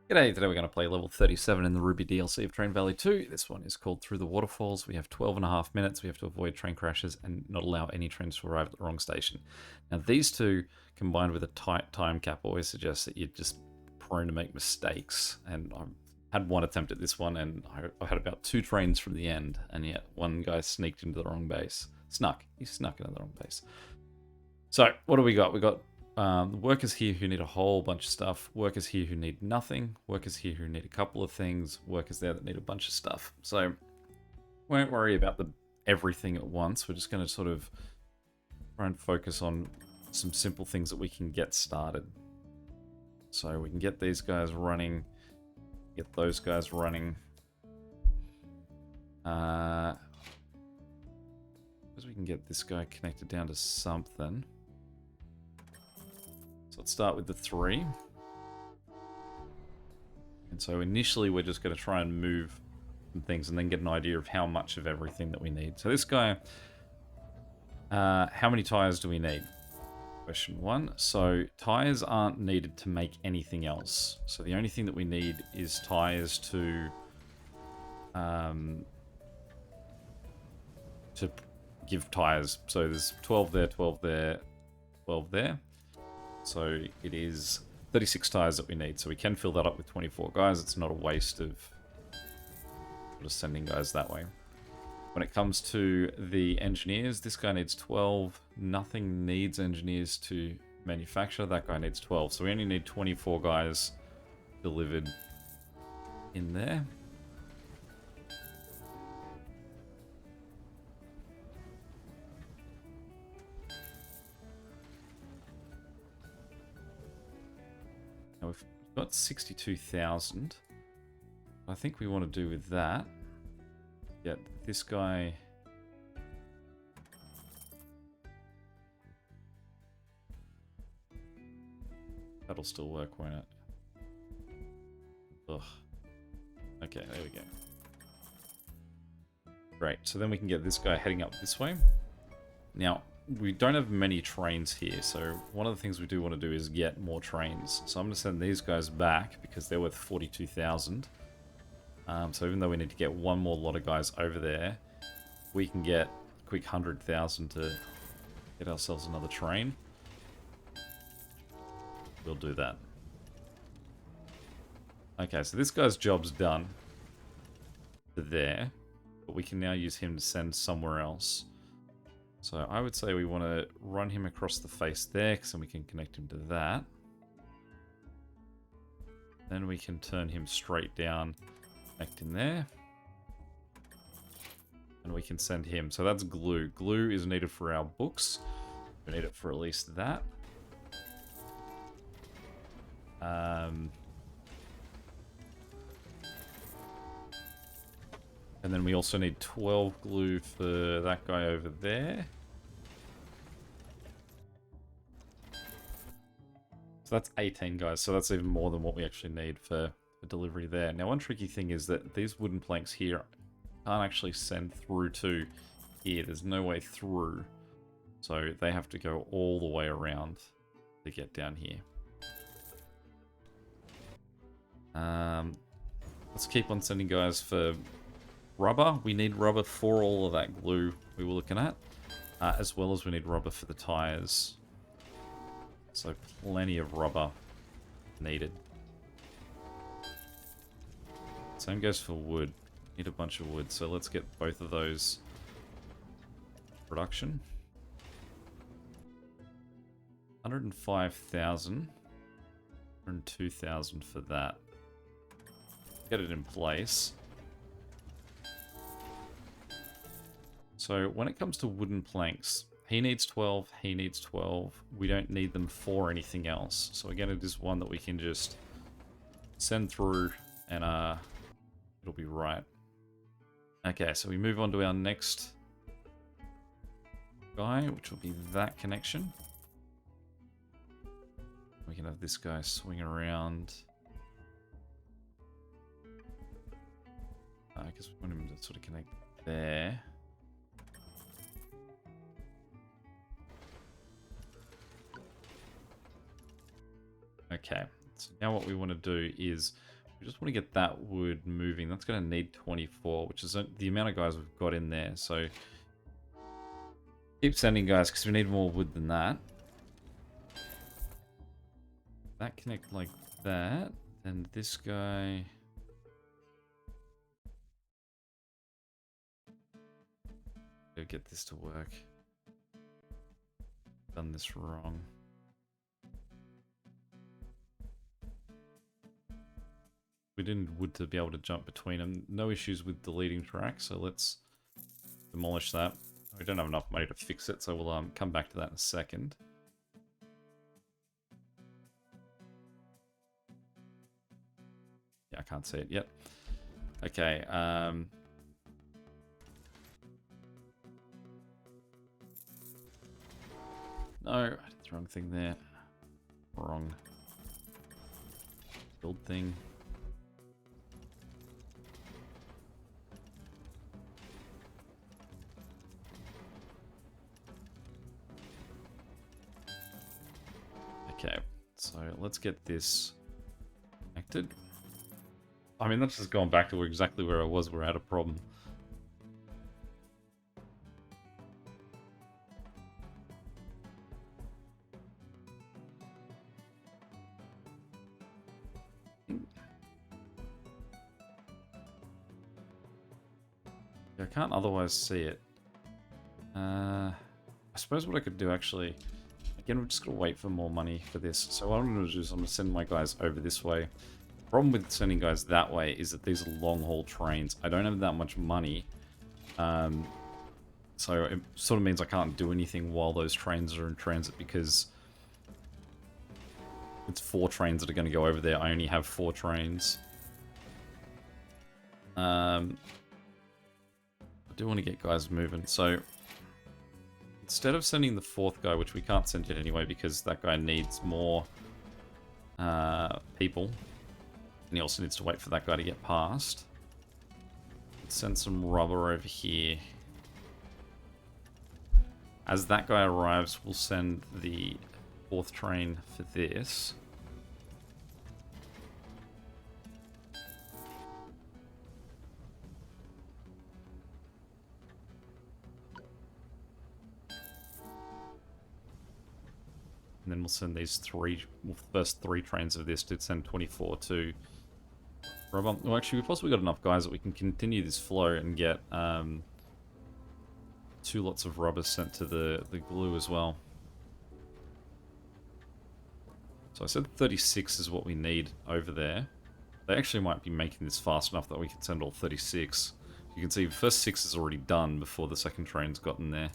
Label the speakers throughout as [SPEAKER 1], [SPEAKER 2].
[SPEAKER 1] G'day, today we're going to play level 37 in the Ruby DLC of Train Valley 2. This one is called Through the Waterfalls. We have 12.5 minutes. We have to avoid train crashes and not allow any trains to arrive at the wrong station. Now these two, combined with a tight time cap, always suggest that you're just prone to make mistakes. And I had one attempt at this one and I had about 2 trains from the end, and yet one guy sneaked into the wrong base. He snuck into the wrong base. So, what do we got? We got workers here who need a whole bunch of stuff, workers here who need nothing, workers here who need a couple of things, workers there that need a bunch of stuff. So won't worry about everything at once. We're just going to sort of try and focus on some simple things that we can get started. So we can get these guys running, get those guys running. Because we can get this guy connected down to something. Let's start with the 3. And so initially we're just going to try and move some things and then get an idea of how much of everything that we need. So this guy, how many tires do we need? Question 1. So tires aren't needed to make anything else. So the only thing that we need is tires to give tires. So there's 12 there, 12 there, 12 there. So it is 36 tires that we need. So we can fill that up with 24 guys. It's not a waste of just sending guys that way. When it comes to the engineers, this guy needs 12. Nothing needs engineers to manufacture. That guy needs 12. So we only need 24 guys delivered in there. Now we've got 62,000. I think we want to do with that, get this guy. That'll still work, won't it? Ugh. Okay, there we go. Great, so then we can get this guy heading up this way. Now, we don't have many trains here, so one of the things we do want to do is get more trains. So I'm going to send these guys back because they're worth 42,000. So even though we need to get one more lot of guys over there, we can get a quick 100,000 to get ourselves another train. We'll do that. Okay, so this guy's job's done to there, but we can now use him to send somewhere else. So I would say we want to run him across the face there, because then we can connect him to that. Then we can turn him straight down, connect him there. And we can send him. So that's glue. Glue is needed for our books. We need it for at least that. And then we also need 12 glue for that guy over there. So that's 18 guys, so that's even more than what we actually need for delivery there. Now one tricky thing is that these wooden planks here can't actually send through to here. There's no way through. So they have to go all the way around to get down here. Let's keep on sending guys for rubber. We need rubber for all of that glue we were looking at, as well as we need rubber for the tires. So plenty of rubber needed. Same goes for wood. Need a bunch of wood, so let's get both of those production. 105,000. 102,000 for that. Get it in place. So when it comes to wooden planks, he needs 12, he needs 12. We don't need them for anything else. So again, it is one that we can just send through and it'll be right. Okay, so we move on to our next guy, which will be that connection. We can have this guy swing around. I guess we want him to sort of connect there. Okay, so now what we want to do is We just want to get that wood moving. That's going to need 24, which is the amount of guys we've got in there. So keep sending guys because we need more wood than that. That connect like that. And this guy... Go get this to work. Done this wrong. We didn't wood to be able to jump between them. No issues with deleting tracks, so let's demolish that. We don't have enough money to fix it, so we'll come back to that in a second. Yeah, I can't see it yet. Okay, no, I did the wrong thing there. Wrong. Build thing. Okay, so let's get this connected. I mean, that's just going back to exactly where I was. We're at a problem. I can't otherwise see it. I suppose what I could do actually... Again, we're just going to wait for more money for this. So what I'm going to do is I'm going to send my guys over this way. The problem with sending guys that way is that these are long-haul trains. I don't have that much money. So it sort of means I can't do anything while those trains are in transit because it's 4 trains that are going to go over there. I only have 4 trains. I do want to get guys moving. So instead of sending the 4th guy, which we can't send yet anyway because that guy needs more people, and he also needs to wait for that guy to get past, let's send some rubber over here. As that guy arrives, we'll send the 4th train for this. And then we'll send these first 3 trains of this to send 24 to rubber. Well, actually, we've possibly got enough guys that we can continue this flow and get 2 lots of rubber sent to the glue as well. So I said 36 is what we need over there. They actually might be making this fast enough that we can send all 36. You can see the first 6 is already done before the second train's gotten there.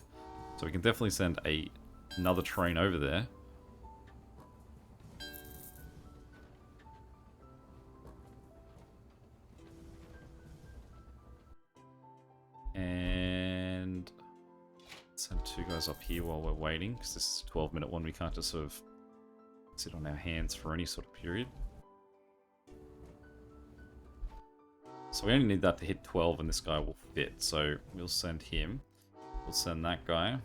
[SPEAKER 1] So we can definitely send another train over there. And send 2 guys up here while we're waiting, because this is a 12-minute one. We can't just sort of sit on our hands for any sort of period. So we only need that to hit 12 and this guy will fit. So we'll send him. We'll send that guy.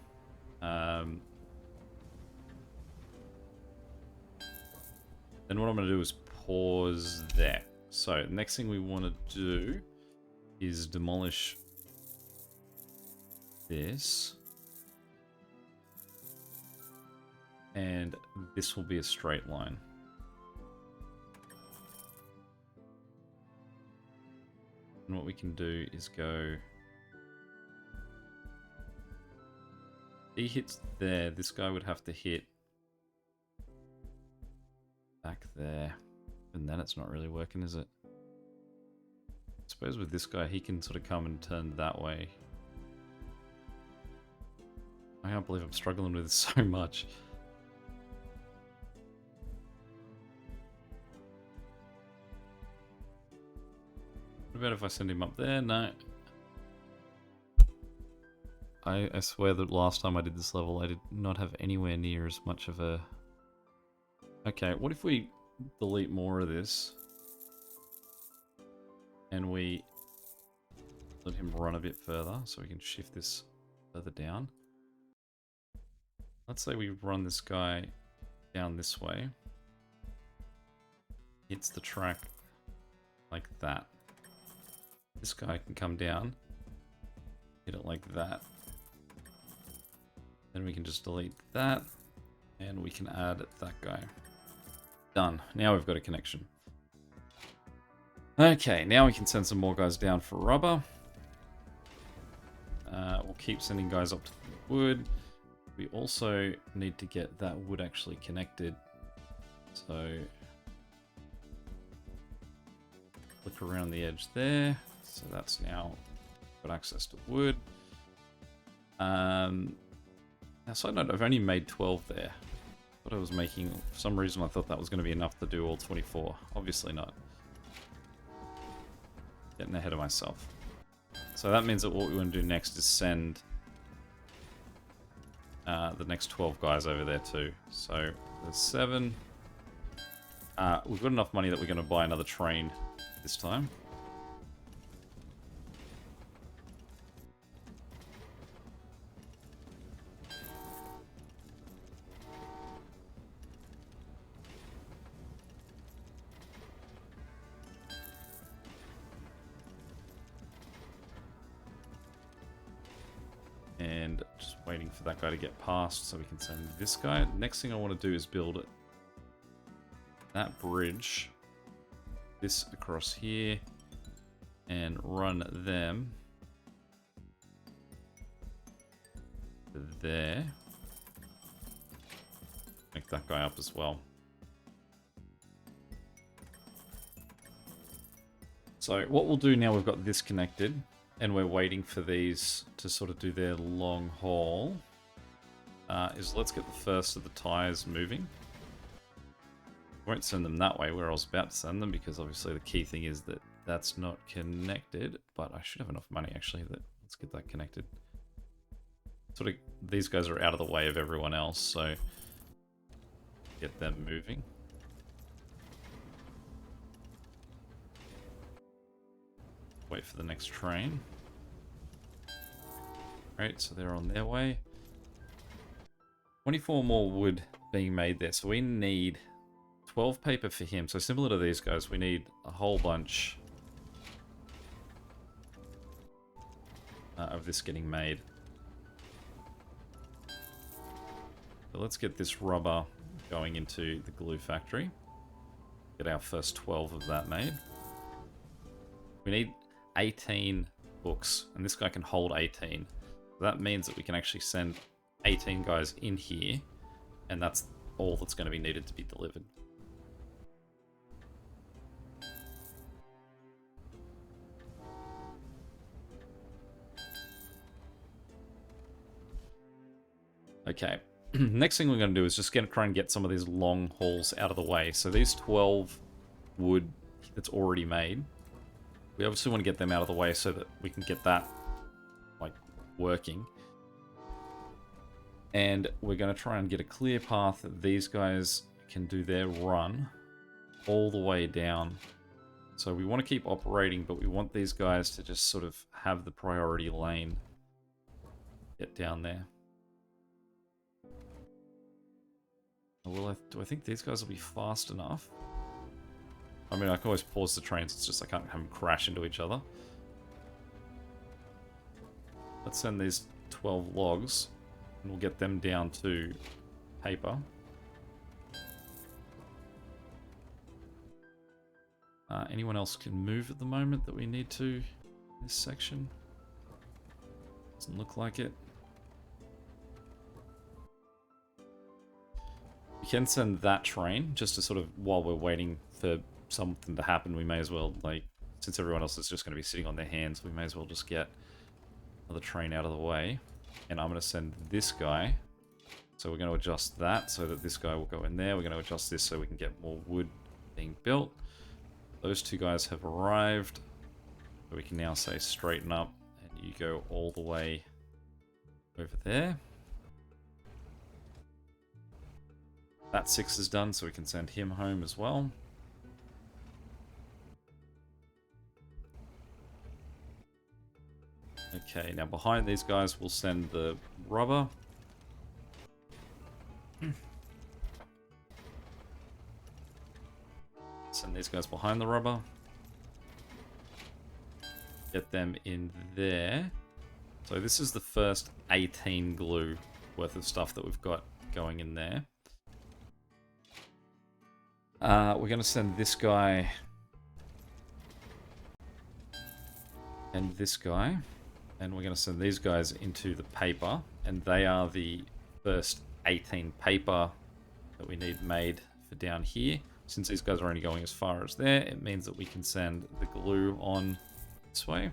[SPEAKER 1] Then what I'm going to do is pause there. So the next thing we want to do is demolish this. And this will be a straight line. And what we can do is go... He hits there. This guy would have to hit back there. And then it's not really working, is it? I suppose with this guy, he can sort of come and turn that way. I can't believe I'm struggling with this so much. What about if I send him up there? No. I swear that last time I did this level, I did not have anywhere near as much of a... Okay, what if we delete more of this? And we let him run a bit further, so we can shift this further down. Let's say we run this guy down this way. Hits the track like that. This guy can come down, hit it like that. Then we can just delete that, and we can add that guy. Done. Now we've got a connection. Okay, now we can send some more guys down for rubber. We'll keep sending guys up to the wood. We also need to get that wood actually connected. So, look around the edge there. So that's now got access to wood. Now, side note, I've only made 12 there. But I was making, for some reason I thought that was going to be enough to do all 24. Obviously not. Getting ahead of myself. So that means that what we want to do next is send the next 12 guys over there too. So there's 7. We've got enough money that we're going to buy another train this time. And just waiting for that guy to get past so we can send this guy. Next thing I want to do is build that bridge, this across here, and run them to there. Make that guy up as well. So what we'll do now, we've got this connected, and we're waiting for these to sort of do their long haul, is let's get the first of the tires moving. Won't send them that way where I was about to send them, because obviously the key thing is that that's not connected, but I should have enough money actually. Let's get that connected. Sort of, these guys are out of the way of everyone else, so get them moving. Wait for the next train. Right, so they're on their way. 24 more wood being made there, so we need 12 paper for him. So similar to these guys, we need a whole bunch of this getting made. So let's get this rubber going into the glue factory. Get our first 12 of that made. We need 18 books, and this guy can hold 18. So that means that we can actually send 18 guys in here, and that's all that's going to be needed to be delivered. Okay, next thing we're going to do is just try and get some of these long hauls out of the way. So these 12 wood that's already made, we obviously want to get them out of the way so that we can get that like working. And we're going to try and get a clear path that these guys can do their run all the way down. So we want to keep operating, but we want these guys to just sort of have the priority lane get down there. Do I think these guys will be fast enough? I mean, I can always pause the trains, it's just I can't have them crash into each other. Let's send these 12 logs, and we'll get them down to paper. Anyone else can move at the moment that we need to in this section? Doesn't look like it. We can send that train, just to sort of, while we're waiting for something to happen, we may as well, like, since everyone else is just going to be sitting on their hands, we may as well just get another train out of the way. And I'm going to send this guy. So we're going to adjust that so that this guy will go in there. We're going to adjust this so we can get more wood being built. Those two guys have arrived. So we can now say straighten up, and you go all the way over there. That 6 is done, so we can send him home as well. Okay, now behind these guys, we'll send the rubber. Send these guys behind the rubber. get them in there. So this is the first 18 glue worth of stuff that we've got going in there. We're going to send this guy and this guy, and we're going to send these guys into the paper, and they are the first 18 paper that we need made for down here. Since these guys are only going as far as there, it means that we can send the glue on this way.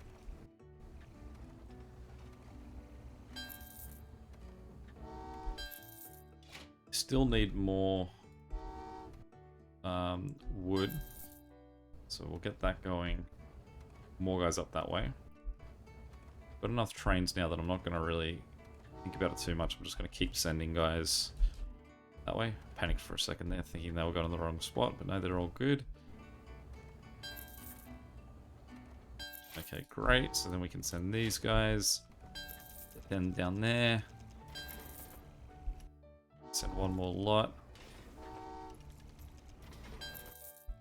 [SPEAKER 1] Still need more wood, so we'll get that going. More guys up that way. Got enough trains now that I'm not going to really think about it too much. I'm just going to keep sending guys that way. Panicked for a second there, thinking they were going in the wrong spot, but no, they're all good. Okay, great. So then we can send these guys then down there. Send one more lot.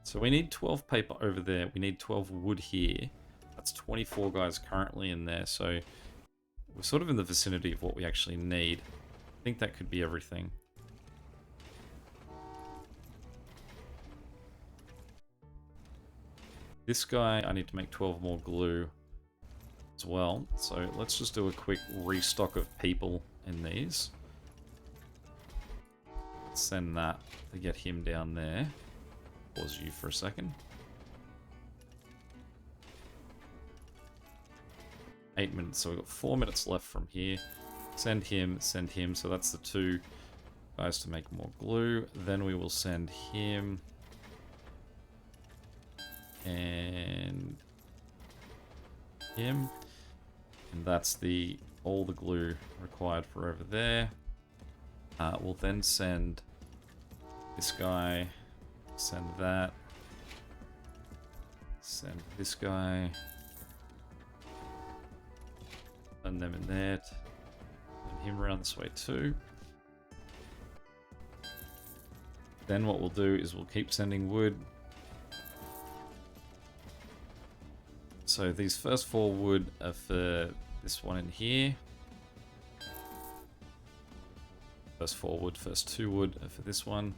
[SPEAKER 1] So we need 12 paper over there. We need 12 wood here. That's 24 guys currently in there. So we're sort of in the vicinity of what we actually need. I think that could be everything. This guy, I need to make 12 more glue as well. So let's just do a quick restock of people in these. Send that to get him down there. Pause you for a second. 8 minutes, so we've got 4 minutes left from here. Send him, so that's the 2 guys to make more glue. Then we will send him and him. And that's all the glue required for over there. We'll then send this guy, send that, send this guy, send them in there, and him around this way too. Then what we'll do is we'll keep sending wood. So these first 4 wood are for this one in here. First 4 wood, first 2 wood are for this one.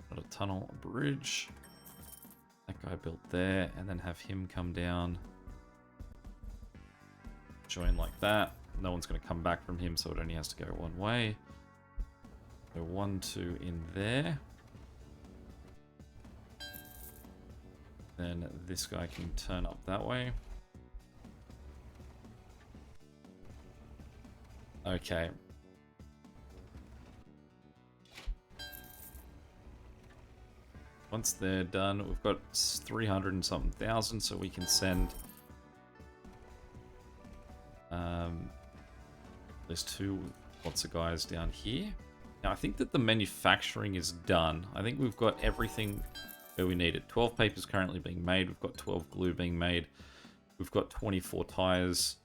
[SPEAKER 1] Got a tunnel, a bridge. That guy built there, and then have him come down. Join like that. No one's going to come back from him, so it only has to go one way. So 1, 2 in there. Then this guy can turn up that way. Okay. Once they're done, we've got 300 and something thousand, so we can send there's 2 lots of guys down here. Now I think that the manufacturing is done. I think we've got everything where we need it. 12 papers currently being made. We've got 12 glue being made. We've got 24 tires.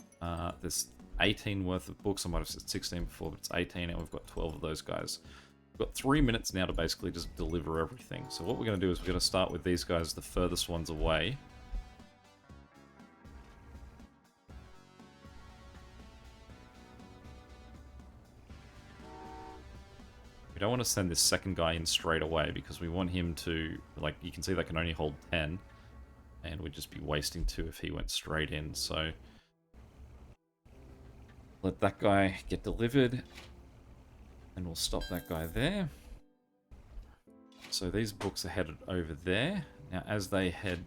[SPEAKER 1] There's 18 worth of books. I might have said 16 before, but it's 18, and we've got 12 of those guys. We've got 3 minutes now to basically just deliver everything. So what we're going to do is we're going to start with these guys, the furthest ones away. We don't want to send this second guy in straight away because we want him to, like, you can see that can only hold 10, and we'd just be wasting 2 if he went straight in. So let that guy get delivered, and we'll stop that guy there. So these books are headed over there. Now as they head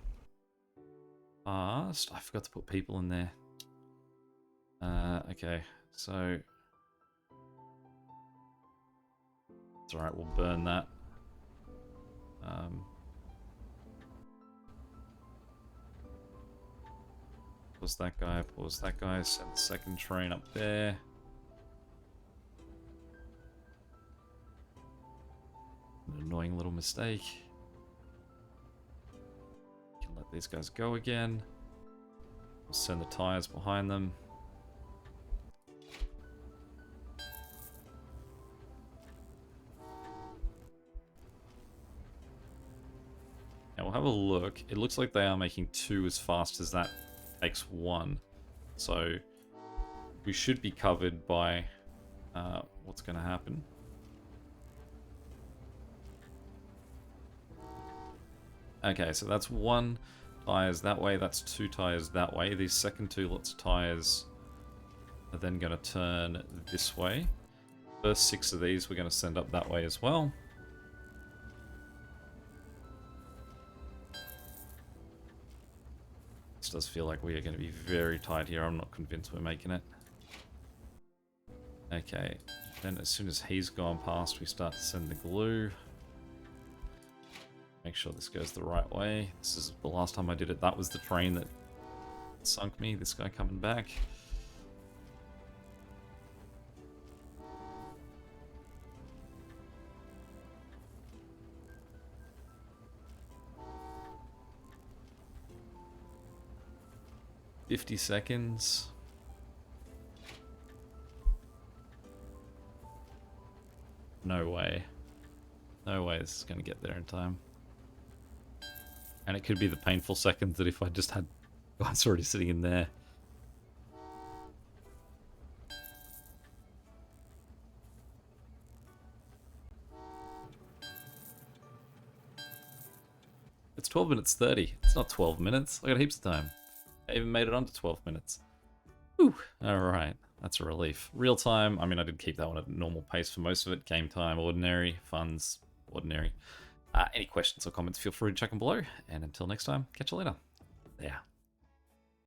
[SPEAKER 1] past, I forgot to put people in there. Okay, so it's alright, we'll burn that. Pause that guy, send the second train up there. An annoying little mistake. Can let these guys go again. We'll send the tires behind them. Now we'll have a look. It looks like they are making 2 as fast as that takes 1. So we should be covered by what's going to happen. Okay, so that's 1 tires that way, that's 2 tires that way. These second 2 lots of tires are then going to turn this way. First 6 of these we're going to send up that way as well. This does feel like we are going to be very tight here. I'm not convinced we're making it. Okay, then as soon as he's gone past, we start to send the glue. Make sure this goes the right way. This is the last time I did it. That was the train that sunk me. This guy coming back. "50 seconds. No way. No way this is going to get there in time. And it could be the painful seconds that if I just had guys already sitting in there. It's 12 minutes 30. It's not 12 minutes. I got heaps of time. I even made it under 12 minutes. Whew. Alright. That's a relief. Real time, I mean, I did keep that one at normal pace for most of it. Game time, ordinary. Funds, ordinary. Any questions or comments, feel free to check them below. And until next time, catch you later. Yeah.